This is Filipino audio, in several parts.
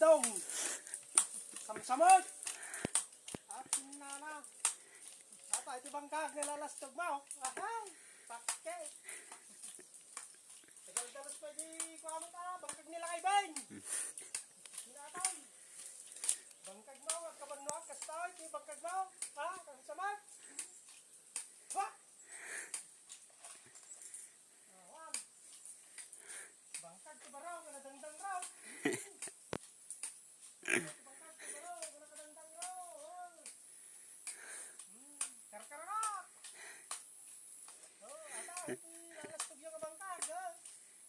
dong. Samsamot. At sinana. Apa ito bangkag nalalastog mo? Ahay. Pakke. Tagal-galas pa di kuha mo ta. Bangkag nila kay Ben. Sinatay. Bangkag mo. At kabanwag. Kastoy. Ito bangkag mo. Ha? Samsamot. Ha? Awan. Bangkag ko ba raw? Kanadangdang raw. Karkarak! Oh, ata, lalastog yung abangkag, ha?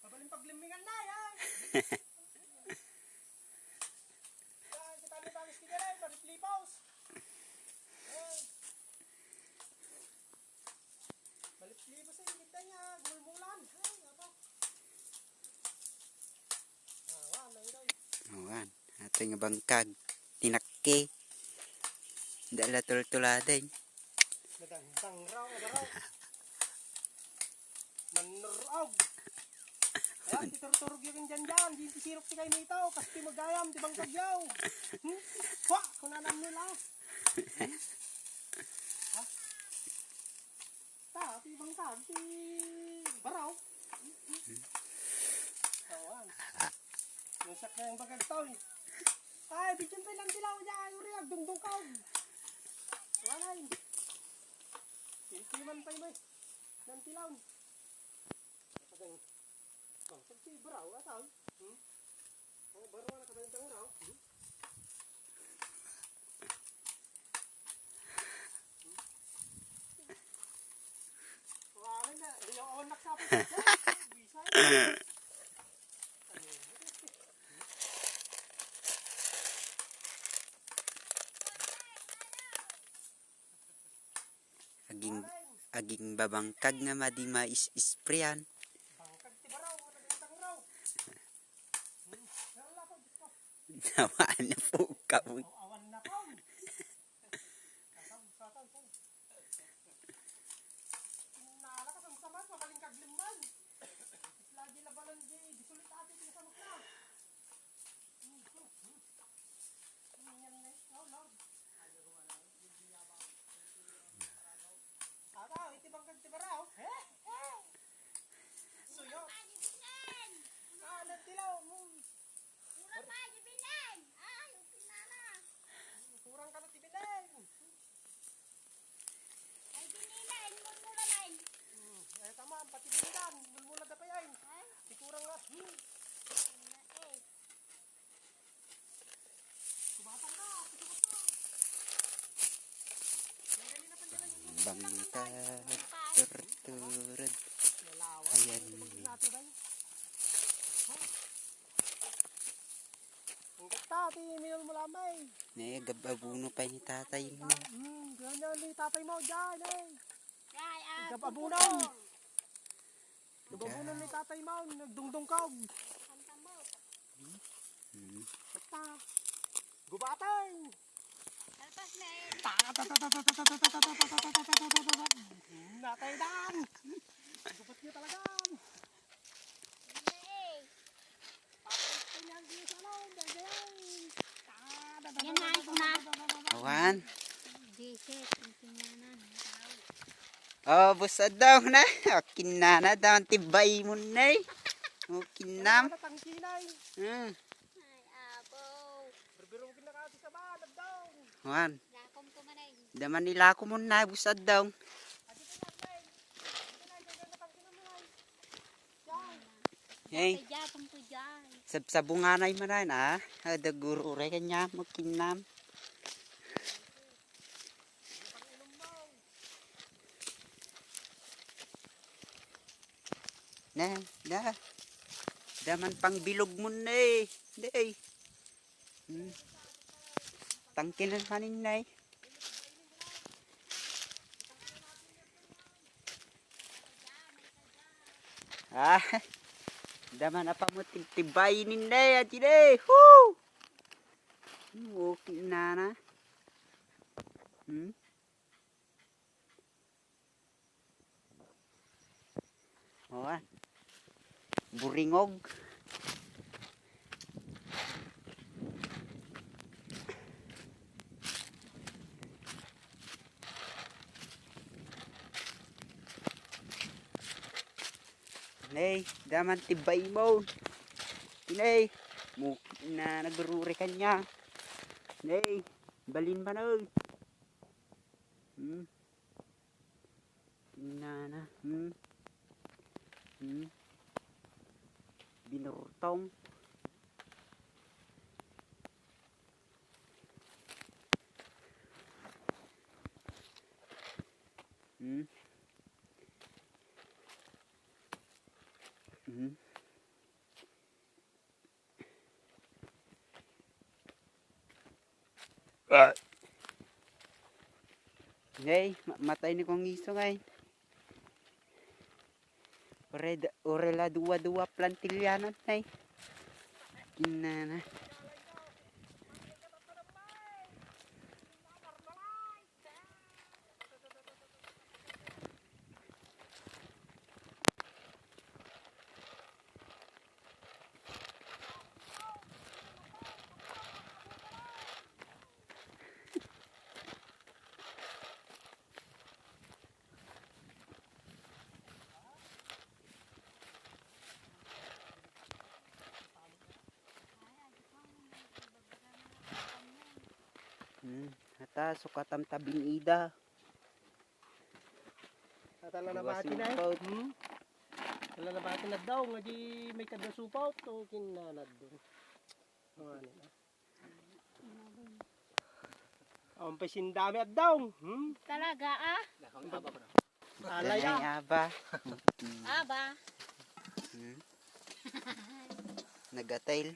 Mabaling paglimbingan na, ha? Kita ni Bangis Kigaray, Mariplipaus. Mariplipaus ay kita niya, gulmulan. Apa? Awan, nairoy. Awan, ating bangkag. Tinakki. Dala tultuladay. Nagandang raw, raw. Manurog. Ayan, titurturog yung dyan. Di sirok ti kayo nito. Kasi magayam, di bang kagyaw. Wah, kunanan nila. Ha? Ta, ti bang kag, ti baraw. Awan. Nasak na yung bagag to. Ay, bigyan pa lang dilaw niya. Uriag, dungdung kag. Walay. Sintiman pa yun eh. Nantilaw. Kapag pagsi baraw, ataw. Oh, baraw na kadang raw. Walay na. Ayaw awan naksapit. Bisay. Aging babangkag nga madi mais-isprayan. Bangkag ti baraw, kadang raw. Nawaan na po ka. Awan na ka. Nalakas ang saman, mabaling kaglimman. Lagi labanan di, disulit ati, tinasamot na. Yan na, oh Lord. Ata, iti bangkag ti baraw. Suyo. Nagtilaw mo. Kurang pa, jibinin! Ay, upin na na! Kurang ka na tibinin. Ay, bininin! Mula-mulain! Ay, tama, pati binidan. Mulmula na pa yan. Ay, Di kurang na. na eh. Kubatang ka, kusukat ka. Nagali na pa nila yung Bangkag. Turturad. nalawa. Ayan. Ang gata, tinimil mo lamay. Gababuno pa ni tatay mo. Ganyan ni tatay mo dyan eh. Ay, Gababunan. Gababunan ni tatay mo. Nagdungdung ka. Kanta mo. Basta. Gubatay. Talpas na eh. Natay dan. Gubat niyo talaga. Na eh. Yan niyo sa loob. Yan na, ito na. Awan. Disit, upin na na. Oh, busad daw na. Akin na daw. Tibay mo na eh. Ukinam. Tangkinay. Hmm. Ay, abo. Berbero mo kinakati sa banag daw. Awan. Lakom ko man eh. Daman nila ako muna. Busad daw. Hey. Kaya pang to dyan. Sa bunganay manan ah. Ada guru re kanya makinam. Na. Daman pang bilog mo na eh. Day. Tangkinan panin na eh. Ah. Daman apa mo tibainin na eh. Ati day. Woo! Okay na. Oh, buringog. Nay, daman tibay mo. Nay, na nagururi ka niya. Nay, balin ba na? Tinana. Binurtong. Ngay, matay ni kong iso ngay. Ore la dua plantilyanan ngay. Kinana. Hata sukatam tabing ida. Tatala na bati na Supaut. Tatala na bati na daw. Nga di may kadasupaw. Ito kinanad doon. Mga nila. Ang pasindami at daw. Talaga ah. Alay Danay aba. Aba. Nagatail.